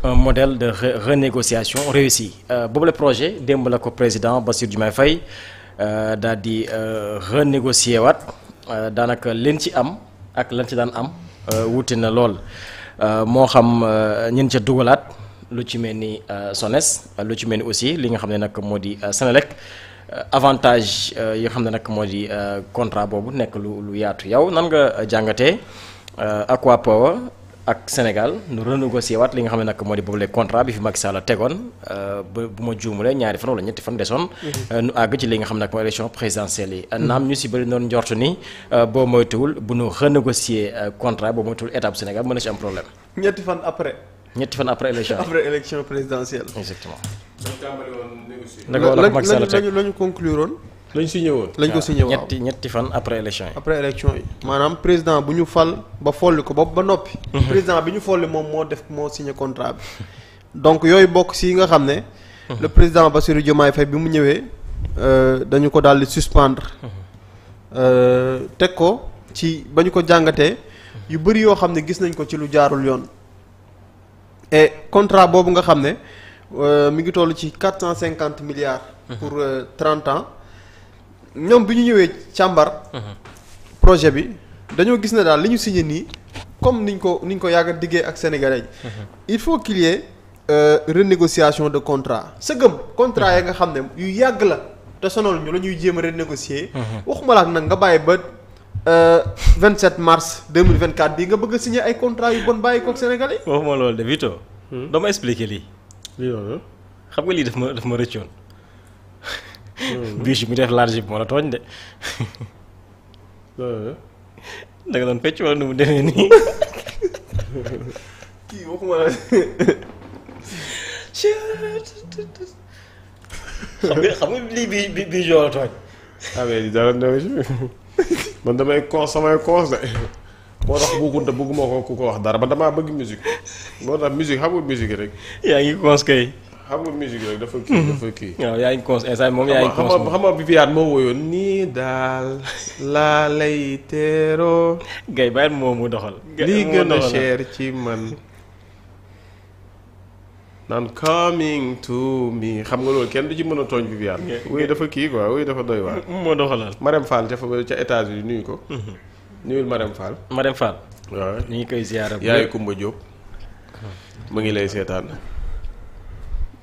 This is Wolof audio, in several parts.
un modèle de renégociation réussi boobu le projet démb la ko président Bassirou Diomaye Faye daal di renégocier waat daanaka leen ci am ak lan ci daan am wuute na lool moo xam ñeen ca dugalaat lu ci mel ni SONES lu ci mel ni aussi li nga xam ne nag moo di Senelec avantage yi nga xam ne nag moo di contrat boobu nekk lu yaatu yow nan nga jàngatee Aqua Power ak Sénégal nu renégocier waat li nga xam ne nag moo di boobu le contrat bi fi Macky Sall tegoon ba bu ma juumulee ñaari fan wala ñetti fan desoon nu àgg ci li nga xam ne nag mooy élection présidentielle yi naam ñu si bëri noonu njortu ni boo moytuwul bu nu renégocier contrat boo moytuwul état bu Sénégal mën na ci am problème ñetti fan après élection après élection présidentielle exactement lañu conclure woon lañ signé woon lañ ko signé waaw ñetti fan après élection yi. après élection yi maanaam président bu ñu fal ba folli ko ba noppi. président bi ñu folli moom moo signé contrat bi. donc yooyu bokk si nga xam ne. le président Bassirou Diomaye Faye bi mu ñëwee dañu ko daal di suspendre. teg ko ci ba ñu ko jàngatee yu bëri yoo xam ne gis nañ ko ci lu jaarul yoon. et contrat boobu nga xam ne mi ngi toll ci 450 milliards. pour 30 ans. ñoom bi ñu ñëwee càmbar. projet bi dañoo gis ne daal li ñu signé nii comme niñ ko yàgg a diggee ak sénégalais yi. il faut qu'il y ait renégociation de contrat sëgëm contrat ya nga xam ne yu yàgg la te sonal ñu la ñuy jéem a renégocier. waxuma la ak nag nga bàyyi ba 27 mars 2024 bii nga bëgg a signé ay contrat yu bon bàyyi kook sénégalais yi. waxuma loolu de Vito. dama expliquer lii. xam nga lii daf ma rëccoon. biche mu def large bi moo la tooñ de. da nga doon fecc wala nu mu demee nii. kii waxuma la. xam nga lii bii joo la tooñ. mais dara néew ci man damay samay cons de moo tax bëgguma ko wax dara ba damaa bëgg musique moo tax musique xam nga musique rek. yaa ngi cons kay. xam nga musique rek dafa kii. waaw yaa ngi cons instant moom yaa ngi cons xam nga Viviane moo woyoon nii daal laa lay teeroo. gay bàyyi moom mu doxal. lii gën a cher ci man. naan coming to me xam nga loolu kenn du ci mën a tooñ Viviane. wuy dafa kii quoi wuy dafa doy waar. moo doxalal. Marème Fall ca États-Unis nuyu ko. nuyul Marème Fall. Marème Fall. waaw ñu ngi koy ziyaara. yaay Kumba Diop. mu ngi lay seetaan.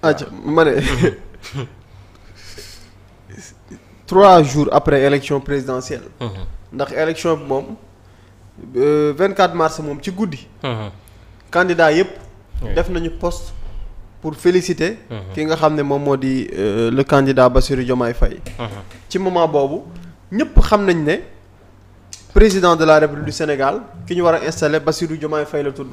aja ma ne 3 jours après élection présidentielle. ndax élection bi moom 24 mars moom ci guddi. candidat yëpp. def nañu poste pour féliciter. ki nga xam ne moom moo di le candidat Bassirou Diomaye Faye. ci moment boobu ñëpp xam nañ ne président de la République du Sénégal ki ñu war a installer Bassirou Diomaye Faye la tudd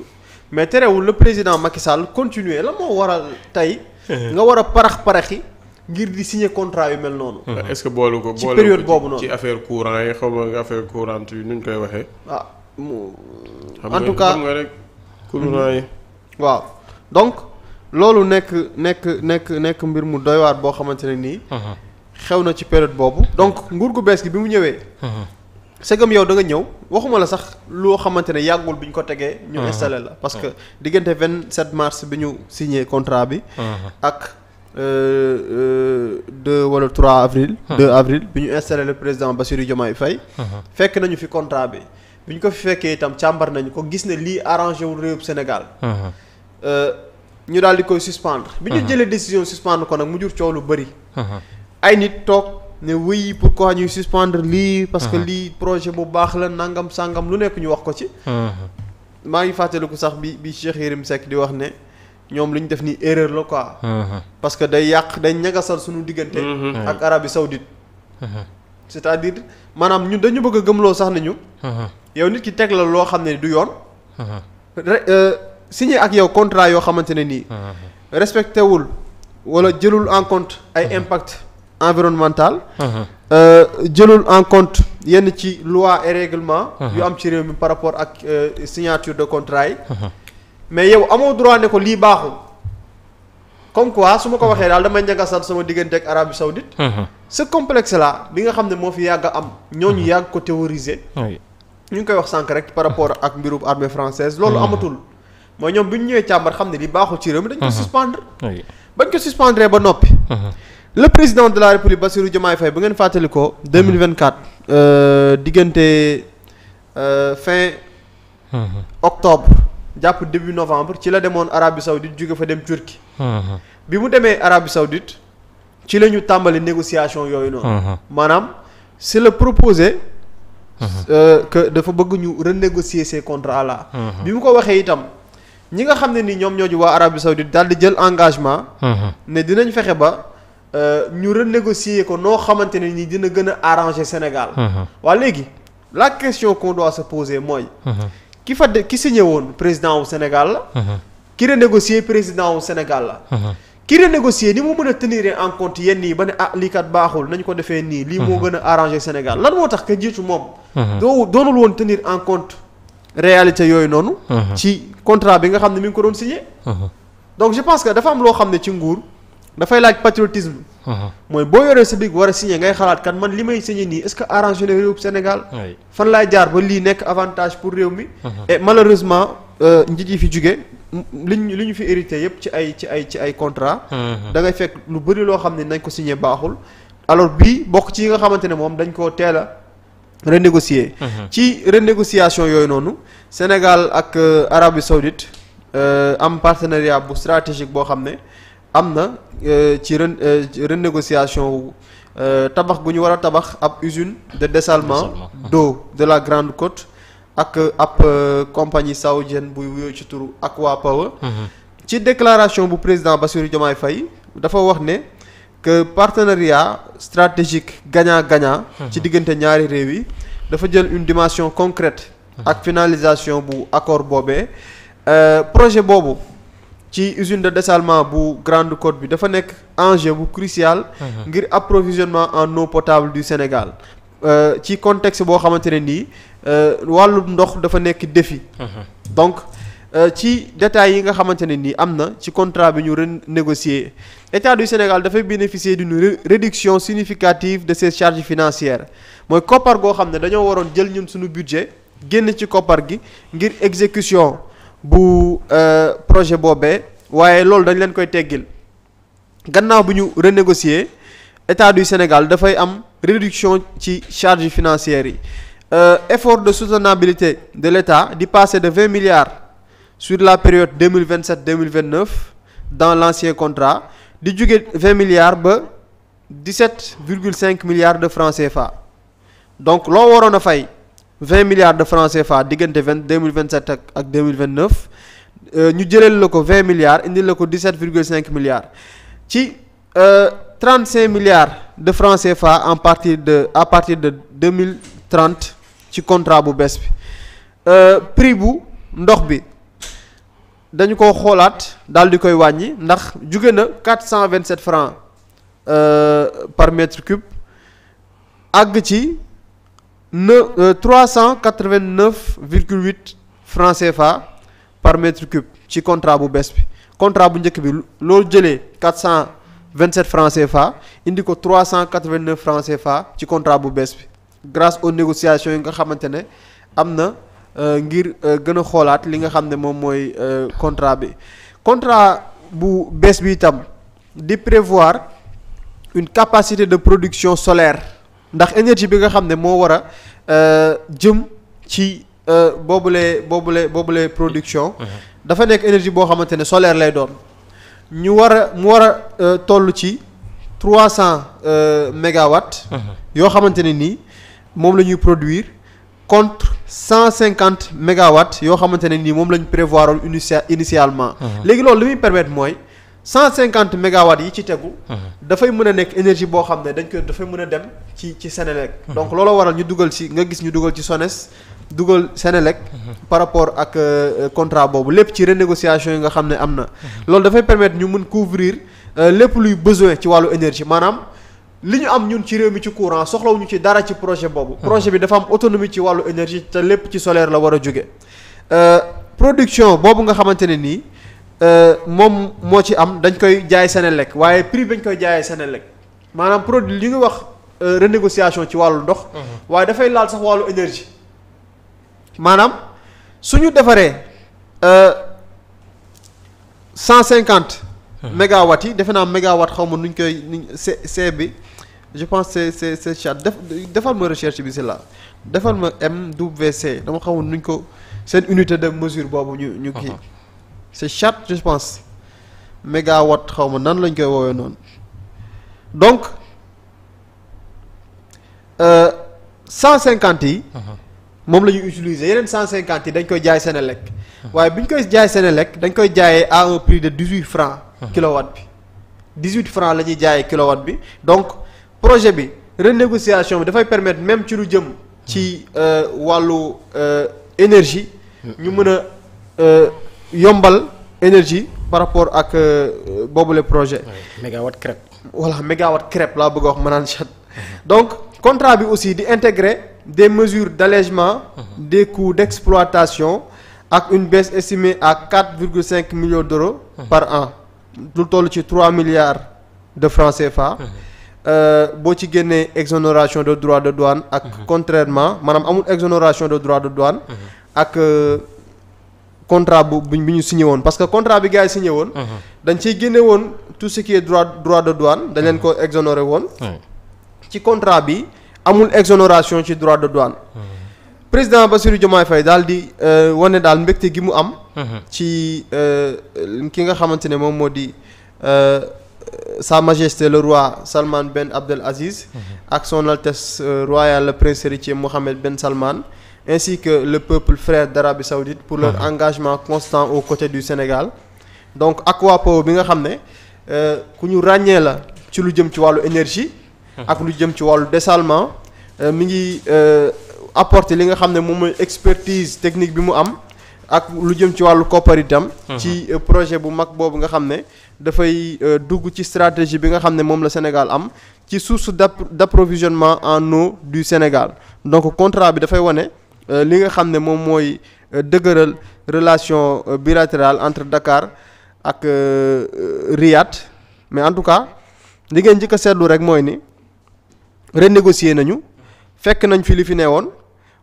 mais terewul le président Macky Sall continuer la moo waral tey. nga war a paraxi ngir di signer contrat yu mel noonu. est-ce que boolu ko ci période boobu noonu ci affaire courant yi xaw ma affaire courante yi nuñ koy waxee. En tout cas xam nga rek courant yi. waaw donc loolu nekk mbir mu doy waar boo xamante ne nii. xew na ci période boobu. donc nguur gu bees gi bi mu ñëwee. segam yow da nga ñëw waxuma la sax loo xamante ne yàggul bi ñu ko tegee. ñu installé la parce que diggante 27 mars bi ñu signé contrat bi. ak 2 wala 3 avril. 2 avril bi ñu installé le président Bassirou Diomaye Faye. fekk nañu fi contrat bi bi ñu ko fi fekkee itam càmbar nañu ko gis ne lii arrangé wul réewum Sénégal. ñu daal di koy suspendre. bi ñu jëlee décision suspendre ko nag mu jur coow lu bëri. ay nit toog. ne oui pourquoi ñuy suspendre lii parce que lii projet bu baax la nangam sangam lu nekk ñu wax ko ci. maa ngi fàttaliku sax bi Cheikh Yérim Seck di wax ne ñoom li ñu def nii erreur la quoi. parce que day ñagasal suñu diggante. ak Arabie Saoudite. c'est-à-dire maanaam ñun dañu bëgg a gëmloo sax ne ñu. yow nit ki teg la loo xam ne du yoon. signé ak yow contrat yoo xamante ne nii. respecté wul wala jëlul en compte ay impact environnemental. jëlul en compte yenn ci loi et règlement. yu am ci réew mi par rapport ak signature de contrat yi. mais yow amoo droit ne ko lii baaxul. comme quoi su ma ko waxee daal damay ñagasal sama diggante ak Arabie Saoudite. ce complexe là bi nga xam ne moo fi yàgg a am. ñooñu yàgg ko théoriser. ñu ngi koy wax sànq rek par rapport ak mbirum armée française loolu amatul. mooy ñoom bu ñu ñëwee càmbar xam ne li baaxul ci réew mi dañ ko suspendre. oui bañ ko suspendre ba noppi. le président de la république Bassirou Diomaye Faye bu ngeen fàttali ko 2024 diggante fin octobre jàpp début novembre ci la demoon Arabie Saoudite jóge fa dem Turquie. bi mu demee Arabie Saoudite ci la ñu tàmbali négociation yooyu noonu. maanaam c'est le proposé. Que dafa bëgg ñu renégocier ces contrats là. bi mu ko waxee itam ñi nga xam ne ni ñoom ñoo ji waa Arabie Saoudite daal di jël engagement. ne dinañ fexe ba ñu renégocier ko noo xamante ne ni dina gën a arranger Sénégal. waa léegi la question qu'on doit se poser mooy. ki signé woon président wu Sénégal la. ki renégocier président wu Sénégal la. ki renégocier ni mu mën a tenir en compte yenn yi ba ne lii kat baaxul nañ ko defee nii lii moo gën a arranger Sénégal lan moo tax ka jiitu moom. doonul woon tenir en compte réalité yooyu noonu. ci contrat bi nga xam ne mi ngi ko doon signé. donc je pense que dafa am loo xam ne ci nguur dafay laaj patriotisme. mooy boo yoree sa big war a signé ngay xalaat kan man li may signé nii est-ce que arrangé na réew Sénégal. fan laay jaar ba lii nekk avantage pour réew mi. et malheureusement njiit yi fi jóge li ñu fi hérité yëpp ci ay contrat da ngay fekk lu bëri loo xam ne nañ ko signé baaxul. alors bii bokk ci yi nga xamante ne moom dañ koo teel a renégocier. ci renégociation yooyu noonu Sénégal ak Arabie Saoudite am partenariat bu stratégique boo xam ne am na ci renégociation tabax gu ñu war a tabax ab usine de dessalement d'eau de la Grande Côte ak ab compagnie saoudienne buy wuyoo ci turu Aqua Power. ci déclaration bu président Bassirou Diomaye Faye dafa wax ne que partenariat stratégique gagnant-gagnant. ci diggante ñaari réew yi dafa jël une dimension concrète. ak finalisation bu accord boobee projet boobu ci usine de dessalement bu Grande Côte bi dafa nekk enjeu bu crucial. ngir approvisionnement en eau potable du Sénégal. ci contexte boo xamante ne nii wàllu ndox dafa nekk défi. donc ci détails yi nga xamante ne nii am na ci contrat bi ñu renégocier État du Sénégal dafay bénéficier d'une réduction significative de ses charges financières mooy koppar goo xam ne dañoo waroon jël ñun suñu budget génn ci koppar gi ngir exécution bu projet boobee waaye loolu dañ leen koy teggil gannaaw bi ñu renégocier État du Sénégal dafay am réduction ci charges financières yi effort de soutenabilité de l'État di passer de 20 milliards sur la période 2027-2029 dans l'ancien contrat di jóge 20 milliards ba 17,5 milliards de francs CFA donc loo waroon a fay 20 milliards de francs CFA diggante 2027 ak 2029 ñu jëleel la ko 20 milliards indil la ko 17,5 milliards ci 35 milliards de francs CFA à partir de 2030 ci contrat bu bees bi prix bu ndox bi dañu ko xoolaat daal di koy wàññi ndax jóge na 427 francs par mètre cube àgg ci 389,8 francs CFA par mètre cube ci contrat bu bees bi contrat bu njëkk bi loolu jëlee 427 francs CFA indi ko 389 francs CFA ci contrat bu bees bi grâce aux négociations yi nga xamante ne am na ngir gën a xoolaat li nga xam ne moom mooy contrat bu bees bi itam di prévoir une capacité de production solaire ndax énergie bi nga xam ne moo war a jëm ci boobule production dafa nekk énergie boo xamante ne solaire lay doon mu war a toll ci 300 mégawatts yoo xamante ne nii moom la ñuy produire contre 150 mégawatts yoo xamante ne nii moom la ñu prévoir initialement léegi loolu li muy permettre mooy 150 mégawatts yi ci tegu dafay mën a nekk énergie boo xam ne dafay mën a dem ci Sénélec donc looloo waral ñu dugal ci SONES dugal Sénélec par rapport ak contrat boobu lépp ci renégociation yi nga xam ne am na loolu dafay permettre ñu mën couvrir lépp luy besoin ci wàllu énergie maanaam li ñu am ñun ci réew mi ci courant soxlawuñu ci dara ci projet boobu projet bi dafa am autonomie ci wàllu énergie te lépp ci solaire la war a jóge production boobu nga xamante ne nii moom moo ci am dañ koy jaay Sénélec waaye prix bañ koy jaayee Sénélec maanaam produit li nga wax renégociation ci wàllu ndox waaye dafay laal sax wàllu énergie maanaam suñu defaree 150 mégawatts yi defe naa mégawatt xaw ma nuñ koy C bi je pense c'est chat defal ma recherche bi c'est là defal ma MWC dama xamul nuñ ko seen unité de mesure boobu ñu kii c'est chat je pense mégawatt xaw ma nan lañ koy woowee noonu donc 150 yi moom la ñuy utiliser yeneen 150 yi dañ koy jaay Senelec waaye bi ñu koy jaay Senelec dañ koy jaayee à un prix de 18 francs kilowatt bi 18 francs la ñuy jaayee kilowatt bi donc projet bi renégociation bi dafay permettre même ci lu jëm ci wàllu énergie ñu mën a yombal énergie par rapport ak boobule projet. mégawatt crêpe. voilà mégawatt crêpe laa bëgg a wax ma naan chat donc contrat bi aussi di intégrer des mesures d'allègement des coûts d'exploitation ak une baisse estimée à 4,5 millions d'euros par an lu toll ci 3 milliards de francs CFA. boo ci génnee exonération de droits de douane ak contrairement maanaam amul exonération de droits de douane ak contrat bi ñu signé woon parce que contrat bi gars yi signé woon dañ ciy génne woon tout ce qui est droit de douane dañ leen ko exonéré woon ci contrat bi amul exonération ci droit de douane président Bassirou Diomaye Faye daal di wane daal mbégte gi mu am ci ki nga xamante ne moom moo di Sa Majesté le roi Salman Ben Abdel Aziz ak son Altesse royale le prince héritier Mohammed Ben Salman ainsi que le peuple frère d'Arabie Saoudite pour leur engagement constant aux côtés du Sénégal donc Aquapower bi nga xam ne ku ñu ràññee la ci lu jëm ci wàllu énergie ak lu jëm ci wàllu dessalement mi ngi apporter li nga xam ne moom mooy expertise technique bi mu am ak lu jëm ci wàllu koppar itam ci projet bu mag boobu nga xam ne dafay dugg ci stratégie bi nga xam ne moom la Sénégal am ci source d'approvisionnement en eau du Sénégal donc contrat bi dafay wane li nga xam ne moom mooy dëgëral relation bilatérale entre Dakar ak Riyad mais en tout cas li ngeen njëkk a seetlu rek mooy ni renégocier nañu fekk nañ fi li fi newoon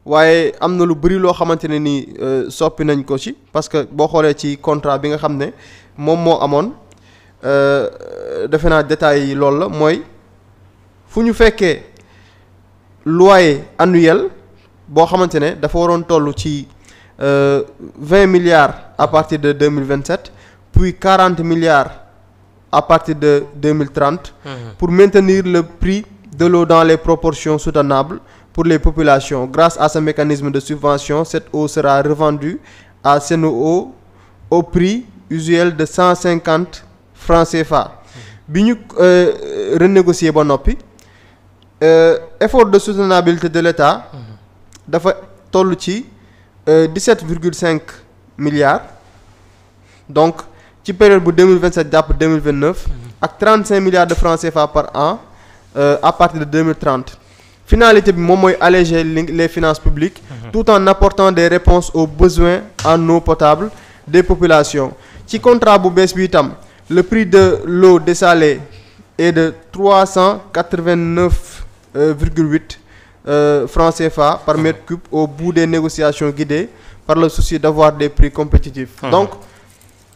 waaye am na lu bëri loo xamante ne nii soppi nañ ko ci parce que boo xoolee ci contrat bi nga xam ne moom moo amoon defe naa détails yi loolu la mooy fu ñu fekkee loyer annuel boo xamante ne dafa waroon toll ci 20 milliards à partir de 2027 puis 40 milliards à partir de 2030 pour maintenir le prix de l'eau dans les proportions soutenables pour les populations grâce à ce mécanisme de subvention cette eau sera revendue à Sen'Eau au prix usuel de 150 francs CFA bi ñu renégocier ba noppi effort de soutenabilité de l'État dafa toll ci 17,5 milliards donc ci période bu 2027 jàpp 2029 ak 35 milliards de francs CFA par an à partir de 2030 finalité bi moom mooy alléger les finances publiques tout en apportant des réponses aux besoins en eau potable des populations ci contrat bu bees bi itam le prix de l'eau dessalée est de 389,8 francs CFA par mètre cube au bout des négociations guidées par le souci d'avoir des prix compétitifs donc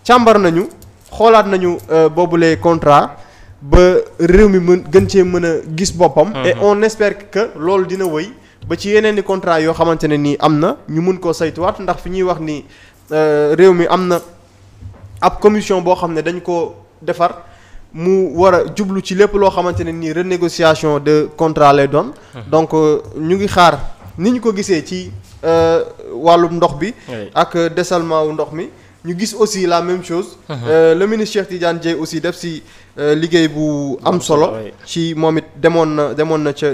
càmbar nañu xoolaat nañu boobulee contrat ba réew mi gën cee mën a gis boppam et on espère que loolu dina wëy ba ci yeneen i contrat yoo xamante ne nii am na ñu mun koo saytuwaat ndax fi ñuy wax ni réew mi am na ab commission boo xam ne dañ ko defar mu war a jublu ci lépp loo xamante ne nii renégociation de contrat lay doon donc ñu ngi xaar ni ñu ko gisee ci wàllum ndox bi ak dessalement wu ndox mi ñu gis aussi la même chose le ministre Cheikh Tidiane Dièye aussi def si liggéey bu am solo ci moom it demoon na ca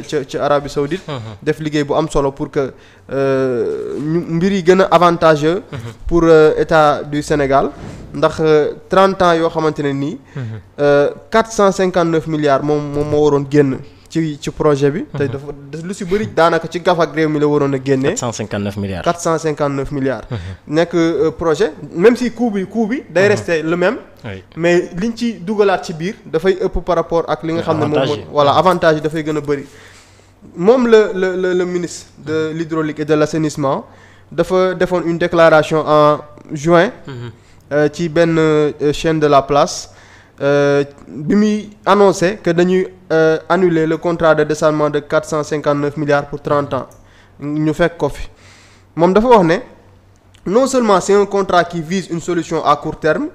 Arabie Saoudite def liggéey bu am solo pour que ñu mbir yi gën a avantageux pour état du Sénégal ndax 30 ans yoo xamante ne nii 459 milliards moom moo waroon génn ci projet bi te dafa lu si bëri daanaka ci gaf ak réew mi la waroon a génnee 459 milliards nekk projet même si coût bi day rester le même mais liñ ci dugalaat ci biir dafay ëpp par rapport ak li nga xam ne moom voilà avantage yi dafay gën a bëri moom le ministre de l'hydraulique et de l'assainissement dafa defoon une déclaration en juin ci benn chaîne de la place bi muy annoncé que dañuy annuler le contrat de dessalement de 459 milliards pour 30 ans ñu fekk ko fi moom dafa wax ne non seulement c'est un contrat qui vise une solution à court terme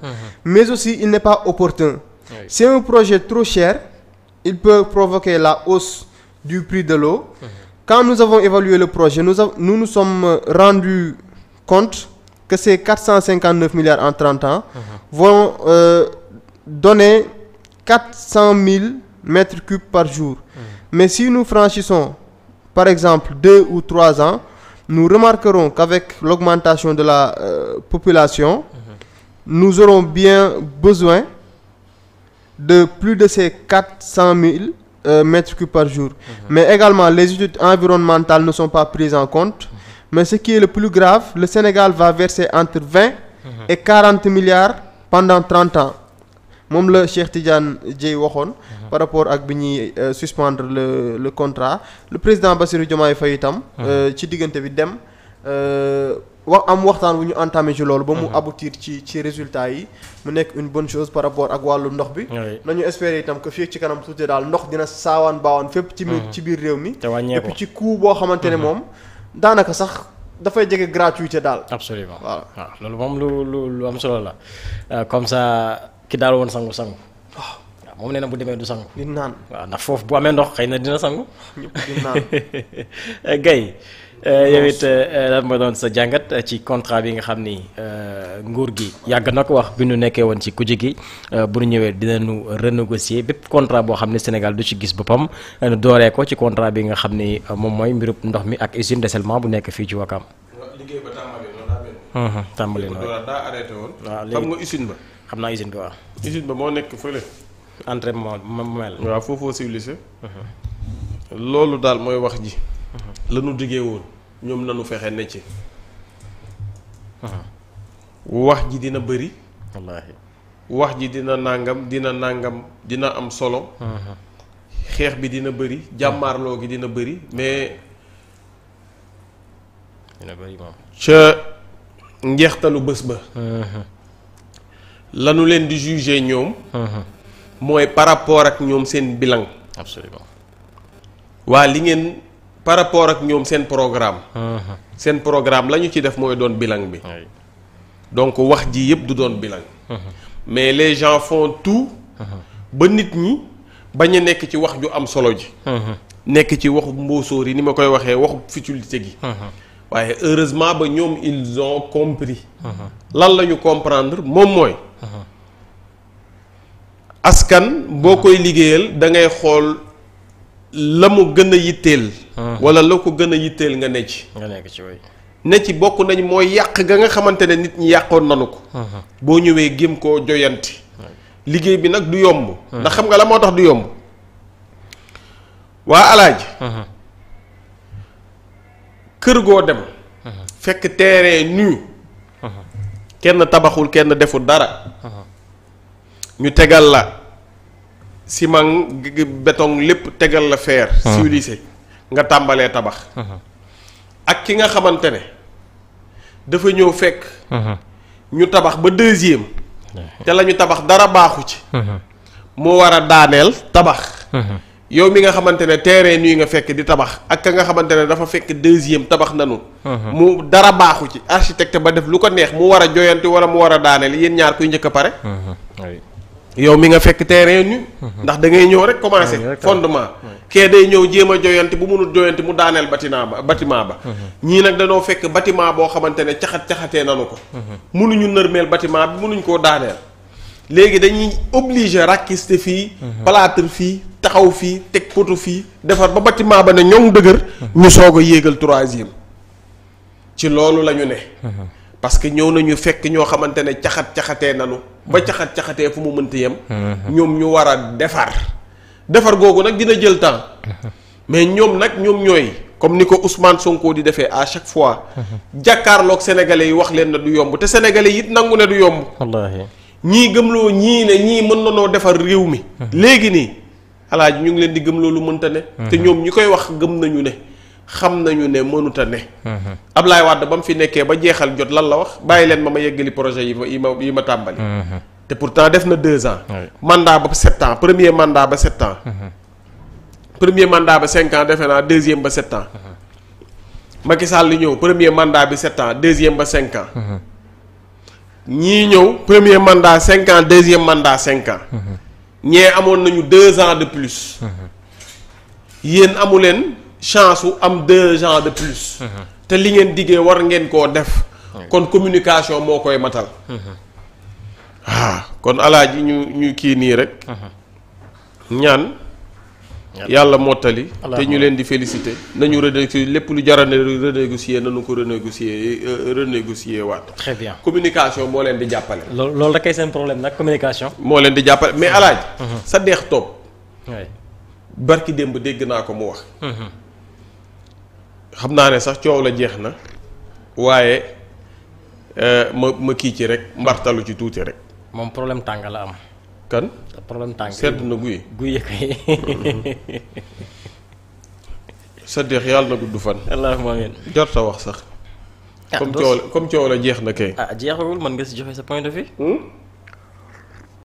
mais aussi il n'est pas opportun. C'est un projet trop cher, il peut provoquer la hausse du prix de l'eau. Quand nous avons évalué le projet, nous nous sommes rendus compte que ces 459 milliards en 30 ans vont donner 400 000 mètres cubes par jour. Mais si nous franchissons, par exemple, 2 ou 3 ans, nous remarquerons qu'avec l'augmentation de la population, nous aurons bien besoin de plus de ces 400 000 mètres cubes par jour. Mais également, les études environnementales ne sont pas prises en compte. Mais ce qui est le plus grave, le Sénégal va verser entre 20 et 40 milliards pendant 30 ans. moom la Cheikh Tidiane Dièye waxoon par rapport ak bi ñuy suspendre le contrat le président Bassirou Diomaye Faye itam ci diggante bi dem waxtaan wu ñu entamé ci loolu ba mu aboutir ci résultat yi mu nekk une bonne chose par rapport ak wàllu ndox bi nañu espérer itam que fii ci kanam tuuti daal ndox dina saawaan baawaan fépp ci biir réew mi et puis ci coût boo xamante ne moom daanaka sax dafay jege gratuité daal absolument waaw loolu moom lu am solo la comme ça ki daal woon sangu waaw moom nee na bu demee du sangu di naan waaw ndax foofu bu amee ndox xëy na dina sangu ñëpp di naan Gaye yow it lan ma doon sa jàngat ci contrat bi nga xam ni nguur gi yàgg na ko wax bi ñu nekkee woon ci kujje gi bu ñu ñëwee dinañu renégocier bépp contrat boo xam ne Sénégal du ci gis boppam nu dooree ko ci contrat bi nga xam ni moom mooy mbirub ndox mi ak usine dessalement bu nekk fii ci Wakam. liggéey ba tàmbali noonu daa arrêté woon. waaw xam nga usine ba. xam naa usine bi waaw. usine ba moo nekk fële. entraînement mel. waaw foofoo civilisé. loolu daal mooy wax ji. la nu diggee woon ñoom nanu fexe ne ci. wax ji dina bëri. wallaahi. wax ji dina nàngam dina am solo. xeex bi dina bëri jàmmaarloo gi dina bëri mais. dina bëri moom. ca njeextalu bés ba. lanu leen di juger ñoom. mooy par rapport ak ñoom seen bilan. absolument. waa li ngeen par rapport ak ñoom seen programme. seen programme la ñu ci def mooy doon bilan bi. donc wax ji yëpp du doon bilan. mais les gens font tout. ba nit ñi bañ a nekk ci wax ju am solo ji. nekk ci waxu mbóosóor yi ni ma koy waxee waxu futilité gi. waaye heureusement ba ñoom ils ont compris. lan la ñu comprendre moom mooy. askan boo koy liggéeyal da ngay xool la mu gën a yitteel. wala la ko gën a yitteel nga ne ci. nga nekk ci way ne ci bokk nañ mooy yàq ga nga xamante ne nit ñi yàqoon nanu ko. boo ñëwee gém koo joyanti. liggéey bi nag du yomb. ndax xam nga la moo tax du yomb. waa alaaji. kër goo dem. fekk terrain nu. kenn tabaxul kenn deful dara. ñu tegal la ciment béton lépp tegal la fer. siwlissé nga tàmbalee tabax. ak ki nga xamante ne dafa ñëw fekk. ñu tabax ba deuxième. te la ñu tabax dara baaxu ci. moo war a daaneel tabax. yow mi nga xamante ne terrain nuy nga fekk di tabax ak ka nga xamante ne dafa fekk deuxième tabax nanu. mu dara baaxu ci architecte ba def lu ko neex mu war a joyanti wala mu war a daaneel yéen ñaar kuy njëkk a pare. yow mi nga fekk terrain nu ndax da ngay ñëw rek commencer fondement. kee day ñëw jéem a joyanti bu munul joyanti mu daaneel bâtiment ba. ñii nag dañoo fekk bâtiment boo xamante ne caxatee nanu ko. munuñu nërmeel bâtiment bi munuñ koo daaneel. léegi dañuy obligé rakkiste fii. plâtre fii taxaw fii teg poto fii defar ba bâtiment ba ne ñoŋ dëgër. ñu soog a yéegal troisième. ci loolu la ñu ne. parce que ñëw nañu fekk ñoo xamante ne caxatee nanu. ba caxatee fu mu mënti yem. ñoom ñu war a defar googu nag dina jël temps. mais ñoom ñooy comme ni ko Ousmane Sonko di defee à chaque fois. jàkkaarloog sénégalais yi wax leen ne du yomb te sénégalais yi it nangu ne du yomb. wallaahi ñii gëmloo ñii ne ñii mën na noo defar réew mi. léegi nii alaaji ñu ngi leen di gëmloo lu mënta ne. te ñoom ñi koy wax gëm nañu ne xam nañu ne mënut a ne. Ablaye Wade ba mu fi nekkee ba jeexal jot lan la wax bàyyi leen ma yeggali projet yi ma tàmbali. te pourtant def na 2 ans. mandat ba 7 ans premier mandat ba 7 ans. premier mandat ba 5 ans defe naa deuxième ba 7 ans. Macky Sall li ñëw premier mandat bi 7 ans deuxième ba 5 ans. ñii ñëw premier mandat 5 ans deuxième mandat 5 ans. ñee amoon nañu 2 ans de plus. yéen amu leen chance su am 2 ans de plus. te li ngeen diggee war ngeen koo def. kon communication moo koy matal. kon alaaji ñu kii nii rek. ñaan. yàlla mottali. te ñu leen di féliciter. nañu renégocier lépp lu jar a renégocier nañu ko renégocier waat. très bien communication moo leen di jàppale. loolu rek kay seen problème nag communication. moo leen di jàppale mais alaaj sa deex toog. oui. barki démb dégg naa ko mu wax. xam naa ne sax coow la jeex na waaye ma kii ci rek mbartalu ci tuuti rek. moom problème tàng la am. kan problème tàng sedd na guy. guy kay. sa deex yàlla na gudd fan. allahumma amiin. jot sa wax sax. comme coow la jeex na kay. jeexagul mën nga si joxe sa point de vue.